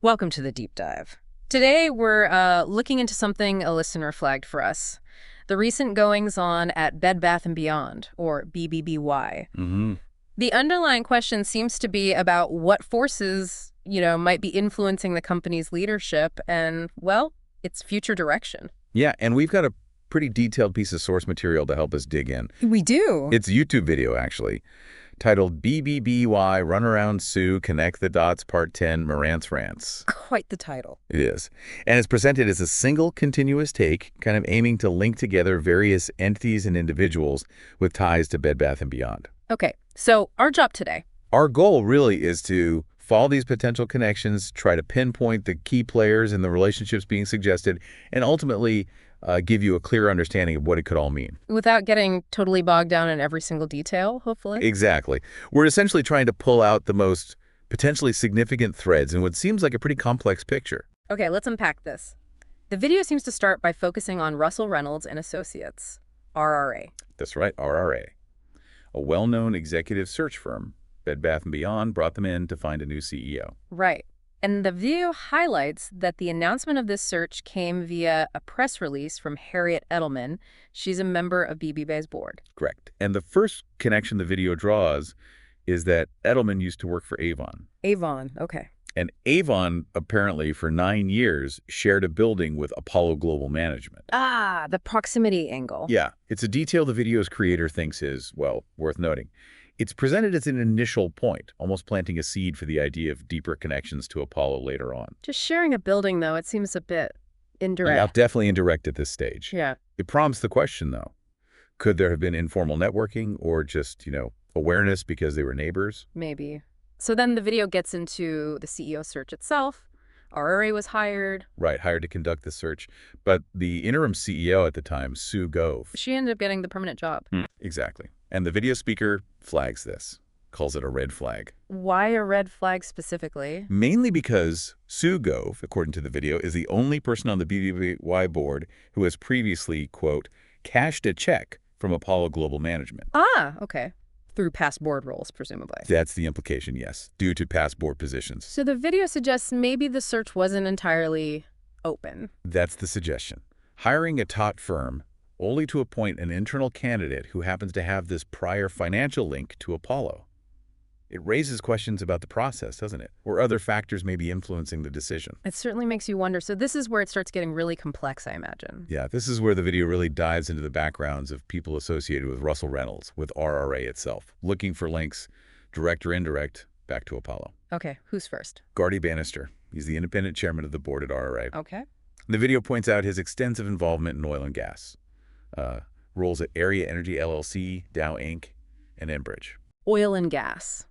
Welcome to the deep dive. Today we're looking into something a listener flagged for us. The recent goings-on at Bed Bath & Beyond, or BBBY. The underlying question seems to be about what forces, might be influencing the company's leadership and, well, its future direction. Yeah, and we've got a pretty detailed piece of source material to help us dig in. We do. It's a YouTube video, actually, titled BBBY Runaround Sue Connect the Dots Part 10 Marantz Rantz. Quite the title. It is. And it's presented as a single continuous take, kind of aiming to link together various entities and individuals with ties to Bed Bath & Beyond. Okay, so our job today. Our goal really is to follow these potential connections, try to pinpoint the key players and the relationships being suggested, and ultimately give you a clear understanding of what it could all mean. Without getting totally bogged down in every single detail, hopefully. Exactly. We're essentially trying to pull out the most potentially significant threads in what seems like a pretty complex picture. Okay, let's unpack this. The video seems to start by focusing on Russell Reynolds and Associates, RRA. That's right, RRA. A well-known executive search firm, Bed Bath & Beyond, brought them in to find a new CEO. Right. And the video highlights that the announcement of this search came via a press release from Harriet Edelman. She's a member of BBBY's board. Correct. And the first connection the video draws is that Edelman used to work for Avon. Avon, okay. And Avon, apparently, for 9 years, shared a building with Apollo Global Management. Ah, the proximity angle. Yeah, it's a detail the video's creator thinks is, well, worth noting. It's presented as an initial point, almost planting a seed for the idea of deeper connections to Apollo later on. Just sharing a building, though, it seems a bit indirect. Yeah, definitely indirect at this stage. Yeah. It prompts the question, though. Could there have been informal networking or just, awareness because they were neighbors? Maybe. So then the video gets into the CEO search itself. RRA was hired. Right, hired to conduct the search. But the interim CEO at the time, Sue Gove. She ended up getting the permanent job. Exactly. And the video speaker flags this, calls it a red flag. Why a red flag specifically? Mainly because Sue Gove, according to the video, is the only person on the BBBY board who has previously, quote, cashed a check from Apollo Global Management. Ah, okay. Through past board roles, presumably. That's the implication, yes, due to past board positions. So the video suggests maybe the search wasn't entirely open. That's the suggestion. Hiring a top firm only to appoint an internal candidate who happens to have this prior financial link to Apollo. It raises questions about the process, doesn't it? Or other factors may be influencing the decision. It certainly makes you wonder. So this is where it starts getting really complex, I imagine. Yeah, this is where the video really dives into the backgrounds of people associated with Russell Reynolds, with RRA itself, looking for links, direct or indirect, back to Apollo. Okay, who's first? Gardy Bannister. He's the independent chairman of the board at RRA. Okay. The video points out his extensive involvement in oil and gas. Roles at Area Energy LLC, Dow Inc., and Enbridge. Oil and gas.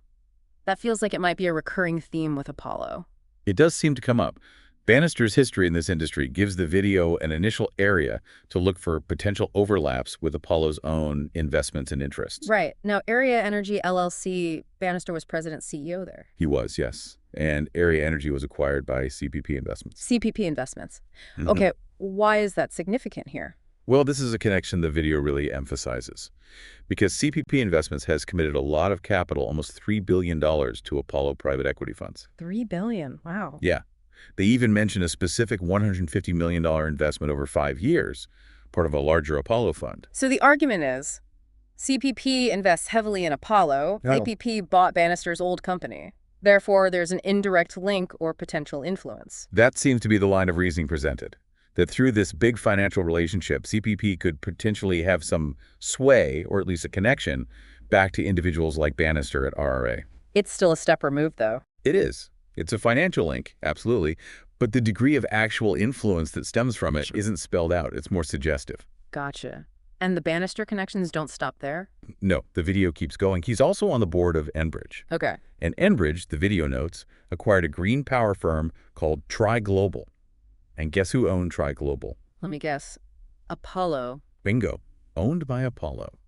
That feels like it might be a recurring theme with Apollo. It does seem to come up. Bannister's history in this industry gives the video an initial area to look for potential overlaps with Apollo's own investments and interests. Right. Now, Area Energy LLC, Bannister was president CEO there. He was, yes. And Area Energy was acquired by CPP Investments. CPP Investments. Okay, why is that significant here? Well, this is a connection the video really emphasizes, because CPP Investments has committed a lot of capital, almost $3 billion, to Apollo private equity funds. $3 billion, wow. Yeah. They even mention a specific $150 million investment over 5 years, part of a larger Apollo fund. So the argument is, CPP invests heavily in Apollo. No. CPP bought Bannister's old company. Therefore, there's an indirect link or potential influence. That seems to be the line of reasoning presented. That through this big financial relationship, CPP could potentially have some sway, or at least a connection, back to individuals like Bannister at RRA. It's still a step removed, though. It is. It's a financial link, absolutely, but the degree of actual influence that stems from it isn't spelled out. It's more suggestive. Gotcha. And the Bannister connections don't stop there? No, the video keeps going. He's also on the board of Enbridge. Okay. And Enbridge, the video notes, acquired a green power firm called Tri Global. And guess who owned Tri Global? Let me guess. Apollo. Bingo. Owned by Apollo.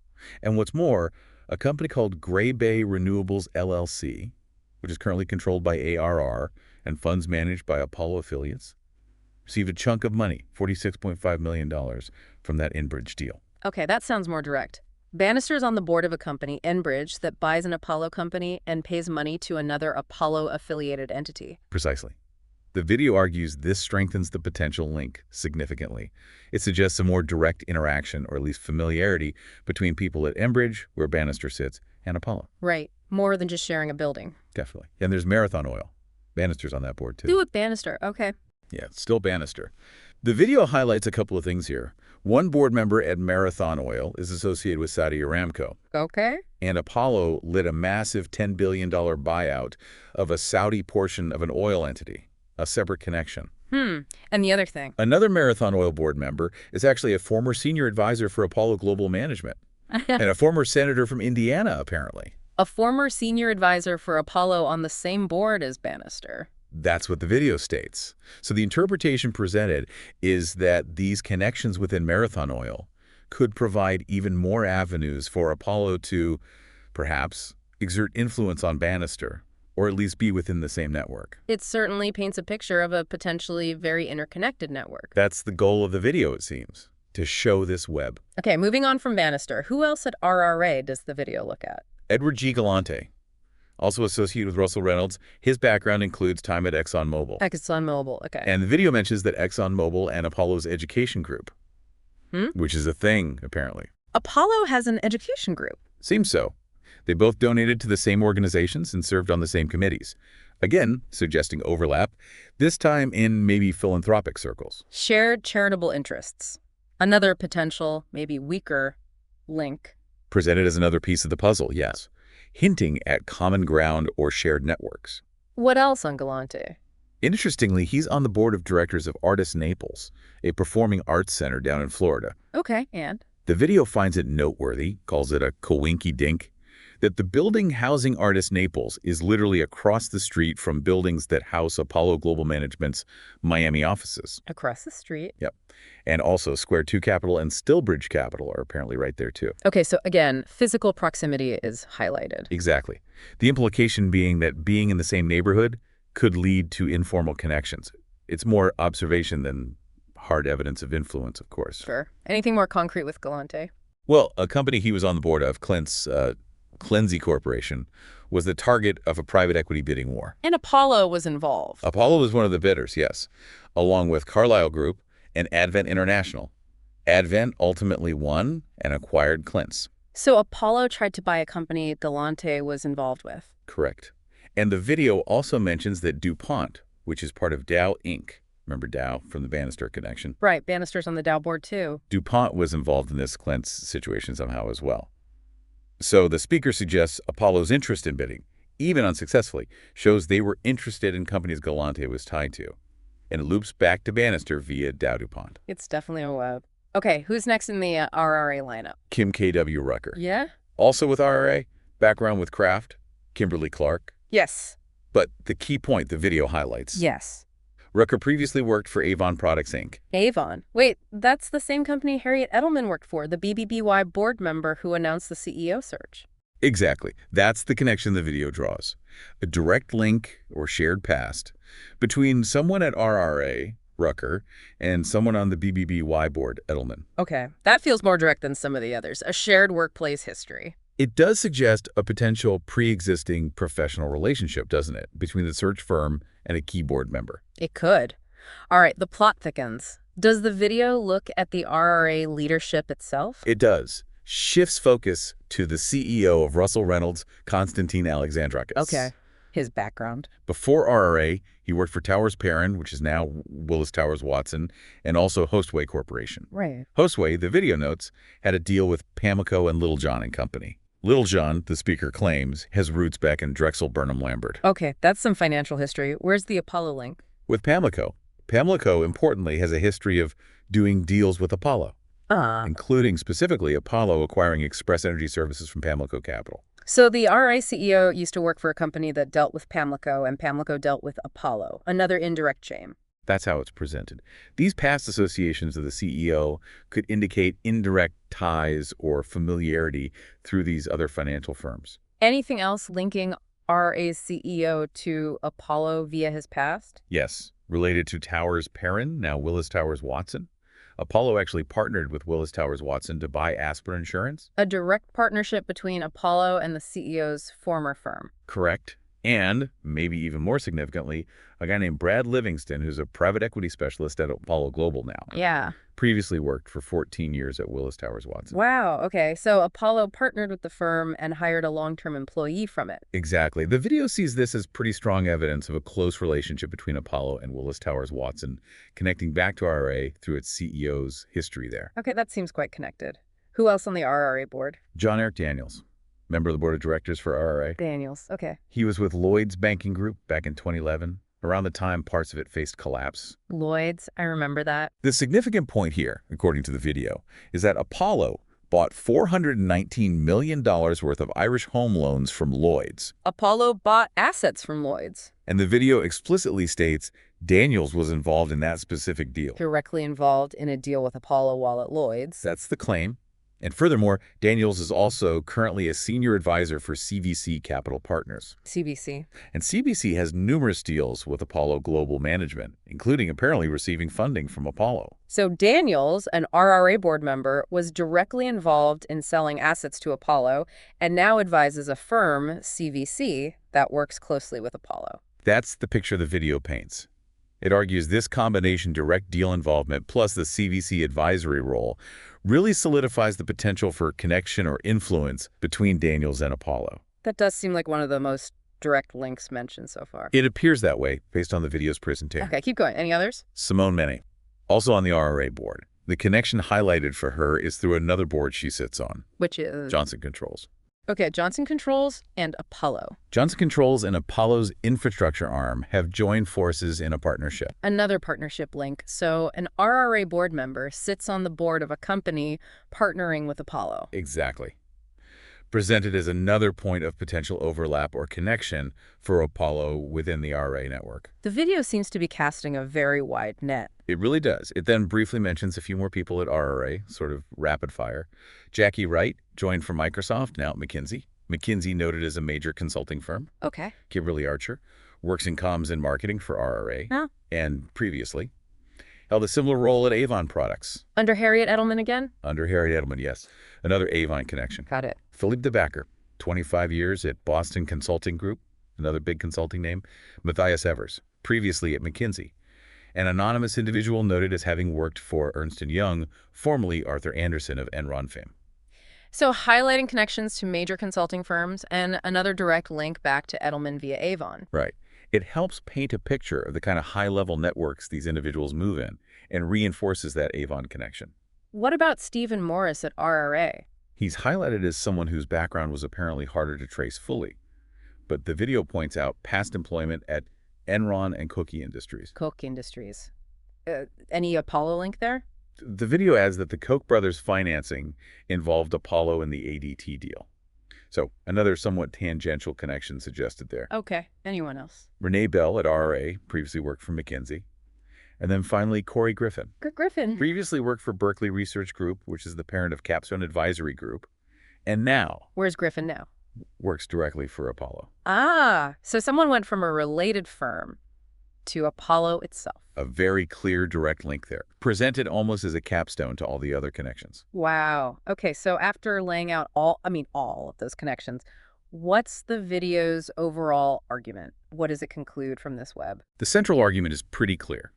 And what's more, a company called Gray Bay Renewables LLC, which is currently controlled by ARR and funds managed by Apollo affiliates, received a chunk of money, $46.5 million, from that Enbridge deal. Okay, that sounds more direct. Bannister's on the board of a company, Enbridge, that buys an Apollo company and pays money to another Apollo-affiliated entity. Precisely. The video argues this strengthens the potential link significantly. It suggests a more direct interaction, or at least familiarity, between people at Enbridge, where Bannister sits, and Apollo. Right. More than just sharing a building. Definitely. And there's Marathon Oil. Bannister's on that board, too. Do with Bannister. Okay. Yeah, it's still Bannister. The video highlights a couple of things here. One board member at Marathon Oil is associated with Saudi Aramco. Okay. And Apollo led a massive $10 billion buyout of a Saudi portion of an oil entity, a separate connection. And the other thing? Another Marathon Oil board member is actually a former senior advisor for Apollo Global Management and a former senator from Indiana, apparently. A former senior advisor for Apollo on the same board as Bannister. That's what the video states. So the interpretation presented is that these connections within Marathon Oil could provide even more avenues for Apollo to, perhaps, exert influence on Bannister, or at least be within the same network. It certainly paints a picture of a potentially very interconnected network. That's the goal of the video, it seems, to show this web. Okay, moving on from Bannister, who else at RRA does the video look at? Edward G. Galante, also associated with Russell Reynolds. His background includes time at ExxonMobil. ExxonMobil, okay. And the video mentions that ExxonMobil and Apollo's education group, which is a thing, apparently. Apollo has an education group. Seems so. They both donated to the same organizations and served on the same committees. Again, suggesting overlap, this time in maybe philanthropic circles. Shared charitable interests. Another potential, maybe weaker, link. Presented as another piece of the puzzle, yes. Hinting at common ground or shared networks. What else on Galante? Interestingly, he's on the board of directors of Artis Naples, a performing arts center down in Florida. Okay, and? The video finds it noteworthy, calls it a coinky-dink, that the building housing Artis Naples is literally across the street from buildings that house Apollo Global Management's Miami offices. Across the street. Yep. And also Square 2 Capital and Stillbridge Capital are apparently right there, too. Okay, so again, physical proximity is highlighted. Exactly. The implication being that being in the same neighborhood could lead to informal connections. It's more observation than hard evidence of influence, of course. Sure. Anything more concrete with Galante? Well, a company he was on the board of, Clenzy Corporation, was the target of a private equity bidding war. And Apollo was involved. Apollo was one of the bidders, yes, along with Carlyle Group and Advent International. Advent ultimately won and acquired Clence. So Apollo tried to buy a company Galante was involved with. Correct. And the video also mentions that DuPont, which is part of Dow Inc., remember Dow from the Bannister connection? Right, Bannister's on the Dow board too. DuPont was involved in this Clence situation somehow as well. So the speaker suggests Apollo's interest in bidding, even unsuccessfully, shows they were interested in companies Galante was tied to. And it loops back to Bannister via Dow DuPont. It's definitely a web. Okay, who's next in the RRA lineup? Kim K.W. Rucker. Yeah? Also with RRA, background with Kraft, Kimberly Clark. Yes. But the key point the video highlights. Yes. Rucker previously worked for Avon Products, Inc. Avon. Wait, that's the same company Harriet Edelman worked for, the BBBY board member who announced the CEO search. Exactly. That's the connection the video draws. A direct link, or shared past, between someone at RRA, Rucker, and someone on the BBBY board, Edelman. Okay, that feels more direct than some of the others. A shared workplace history. It does suggest a potential pre-existing professional relationship, doesn't it, between the search firm and a key board member? It could. All right, the plot thickens. Does the video look at the RRA leadership itself? It does. Shifts focus to the CEO of Russell Reynolds, Konstantin Alexandrakis. Okay. His background. Before RRA, he worked for Towers Perrin, which is now Willis Towers Watson, and also Hostway Corporation. Right. Hostway, the video notes, had a deal with Pamlico and Littlejohn and Company. Littlejohn, the speaker claims, has roots back in Drexel Burnham Lambert. Okay, that's some financial history. Where's the Apollo link? With Pamlico. Pamlico, importantly, has a history of doing deals with Apollo, including specifically Apollo acquiring Express Energy Services from Pamlico Capital. So the RI CEO used to work for a company that dealt with Pamlico, and Pamlico dealt with Apollo, another indirect chain. That's how it's presented. These past associations of the CEO could indicate indirect ties or familiarity through these other financial firms. Anything else linking RA's CEO to Apollo via his past? Yes. Related to Towers Perrin, now Willis Towers Watson. Apollo actually partnered with Willis Towers Watson to buy Aspen Insurance. A direct partnership between Apollo and the CEO's former firm. Correct. And, maybe even more significantly, a guy named Brad Livingston, who's a private equity specialist at Apollo Global now. Yeah. Previously worked for 14 years at Willis Towers Watson. Wow, okay. So Apollo partnered with the firm and hired a long-term employee from it. Exactly. The video sees this as pretty strong evidence of a close relationship between Apollo and Willis Towers Watson, connecting back to RRA through its CEO's history there. Okay, that seems quite connected. Who else on the RRA board? John Eric Daniels, member of the board of directors for RRA. Daniels, okay. He was with Lloyd's Banking Group back in 2011. Around the time parts of it faced collapse. Lloyd's, I remember that. The significant point here, according to the video, is that Apollo bought $419 million worth of Irish home loans from Lloyd's. Apollo bought assets from Lloyd's. And the video explicitly states Daniels was involved in that specific deal. Directly involved in a deal with Apollo while at Lloyd's. That's the claim. And furthermore, Daniels is also currently a senior advisor for CVC Capital Partners. CVC. And CVC has numerous deals with Apollo Global Management, including apparently receiving funding from Apollo. So Daniels, an RRA board member, was directly involved in selling assets to Apollo and now advises a firm, CVC, that works closely with Apollo. That's the picture the video paints. It argues this combination direct deal involvement plus the CVC advisory role really solidifies the potential for connection or influence between Daniels and Apollo. That does seem like one of the most direct links mentioned so far. It appears that way based on the video's presentation. Okay, keep going. Any others? Simone Mene, also on the RRA board. The connection highlighted for her is through another board she sits on. Which is? Johnson Controls. Okay, Johnson Controls and Apollo. Johnson Controls and Apollo's infrastructure arm have joined forces in a partnership. Another partnership link. So an RRA board member sits on the board of a company partnering with Apollo. Exactly. Presented as another point of potential overlap or connection for Apollo within the RRA network. The video seems to be casting a very wide net. It really does. It then briefly mentions a few more people at RRA, sort of rapid fire. Jackie Wright joined from Microsoft, now at McKinsey. McKinsey noted as a major consulting firm. Okay. Kimberly Archer works in comms and marketing for RRA. Huh? And previously held a similar role at Avon Products. Under Harriet Edelman again? Under Harriet Edelman, yes. Another Avon connection. Got it. Philippe de Backer, 25 years at Boston Consulting Group, another big consulting name. Matthias Evers, previously at McKinsey. An anonymous individual noted as having worked for Ernst & Young, formerly Arthur Andersen of Enron fame. So highlighting connections to major consulting firms and another direct link back to Edelman via Avon. Right. It helps paint a picture of the kind of high-level networks these individuals move in and reinforces that Avon connection. What about Stephen Morris at RRA? He's highlighted as someone whose background was apparently harder to trace fully. But the video points out past employment at Enron and Cookie Industries. Koch Industries. Any Apollo link there? The video adds that the Koch brothers' financing involved Apollo in the ADT deal. So another somewhat tangential connection suggested there. Okay. Anyone else? Renee Bell at RRA, previously worked for McKinsey. And then finally, Corey Griffin. Griffin. Previously worked for Berkeley Research Group, which is the parent of Capstone Advisory Group. And now Where's Griffin now? works directly for Apollo. Ah, so someone went from a related firm to Apollo itself. A very clear direct link there, presented almost as a capstone to all the other connections. Wow. Okay, so after laying out all of those connections, what's the video's overall argument? What does it conclude from this web? The central argument is pretty clear,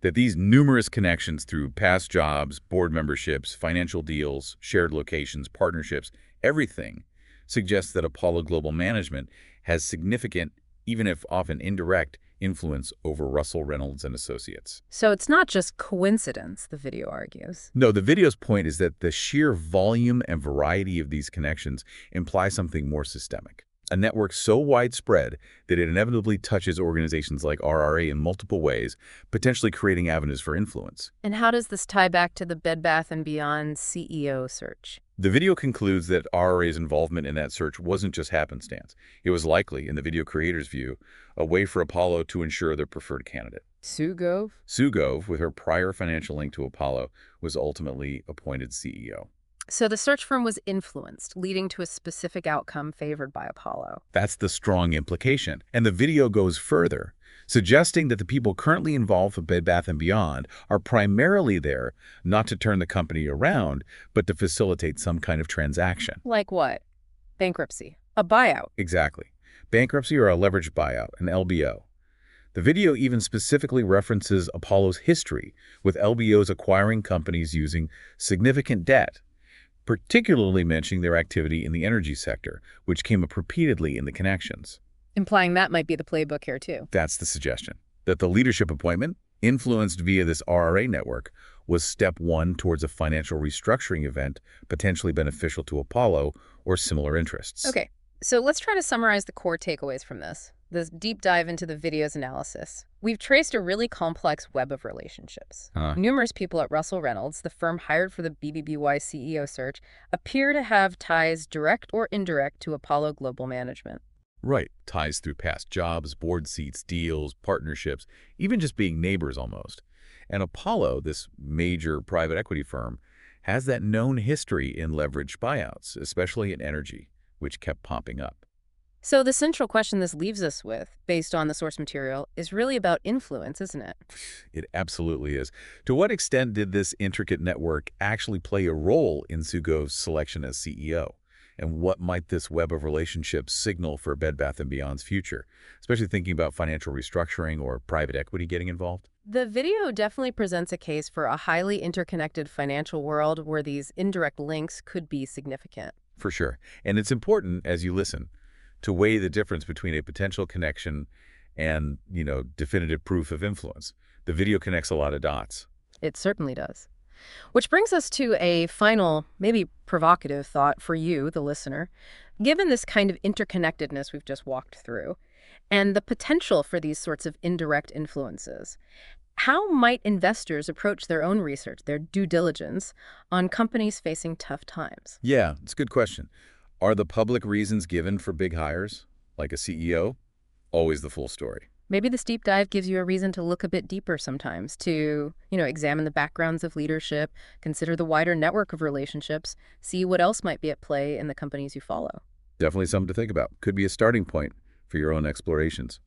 that these numerous connections through past jobs, board memberships, financial deals, shared locations, partnerships, everything suggests that Apollo Global Management has significant, even if often indirect, influence over Russell Reynolds and Associates. So it's not just coincidence, the video argues. No, the video's point is that the sheer volume and variety of these connections imply something more systemic. A network so widespread that it inevitably touches organizations like RRA in multiple ways, potentially creating avenues for influence. And how does this tie back to the Bed Bath & Beyond CEO search? The video concludes that RRA's involvement in that search wasn't just happenstance. It was likely, in the video creator's view, a way for Apollo to ensure their preferred candidate. Sue Gove? Sue Gove, with her prior financial link to Apollo, was ultimately appointed CEO. So the search firm was influenced, leading to a specific outcome favored by Apollo. That's the strong implication. And the video goes further, suggesting that the people currently involved with Bed Bath & Beyond are primarily there not to turn the company around, but to facilitate some kind of transaction. Like what? Bankruptcy. A buyout. Exactly. bankruptcy or a leveraged buyout, an LBO. The video even specifically references Apollo's history, with LBOs acquiring companies using significant debt, particularly mentioning their activity in the energy sector, which came up repeatedly in the connections. Implying that might be the playbook here, too. That's the suggestion, that the leadership appointment, influenced via this RRA network, was step one towards a financial restructuring event potentially beneficial to Apollo or similar interests. Okay, so let's try to summarize the core takeaways from this deep dive into the video's analysis. We've traced a really complex web of relationships. Numerous people at Russell Reynolds, the firm hired for the BBBY CEO search, appear to have ties direct or indirect to Apollo Global Management. Right. Ties through past jobs, board seats, deals, partnerships, even just being neighbors almost. And Apollo, this major private equity firm, has that known history in leveraged buyouts, especially in energy, which kept popping up. So the central question this leaves us with, based on the source material, is really about influence, isn't it? It absolutely is. To what extent did this intricate network actually play a role in Gove's selection as CEO? And what might this web of relationships signal for Bed Bath & Beyond's future, especially thinking about financial restructuring or private equity getting involved? The video definitely presents a case for a highly interconnected financial world where these indirect links could be significant. For sure. And it's important, as you listen, to weigh the difference between a potential connection and, definitive proof of influence. The video connects a lot of dots. It certainly does. Which brings us to a final, maybe provocative thought for you, the listener. Given this kind of interconnectedness we've just walked through, and the potential for these sorts of indirect influences, how might investors approach their own research, their due diligence, on companies facing tough times? Yeah, it's a good question. Are the public reasons given for big hires, like a CEO? Always the full story. Maybe this deep dive gives you a reason to look a bit deeper sometimes, to, examine the backgrounds of leadership, consider the wider network of relationships, see what else might be at play in the companies you follow. Definitely something to think about. Could be a starting point for your own explorations.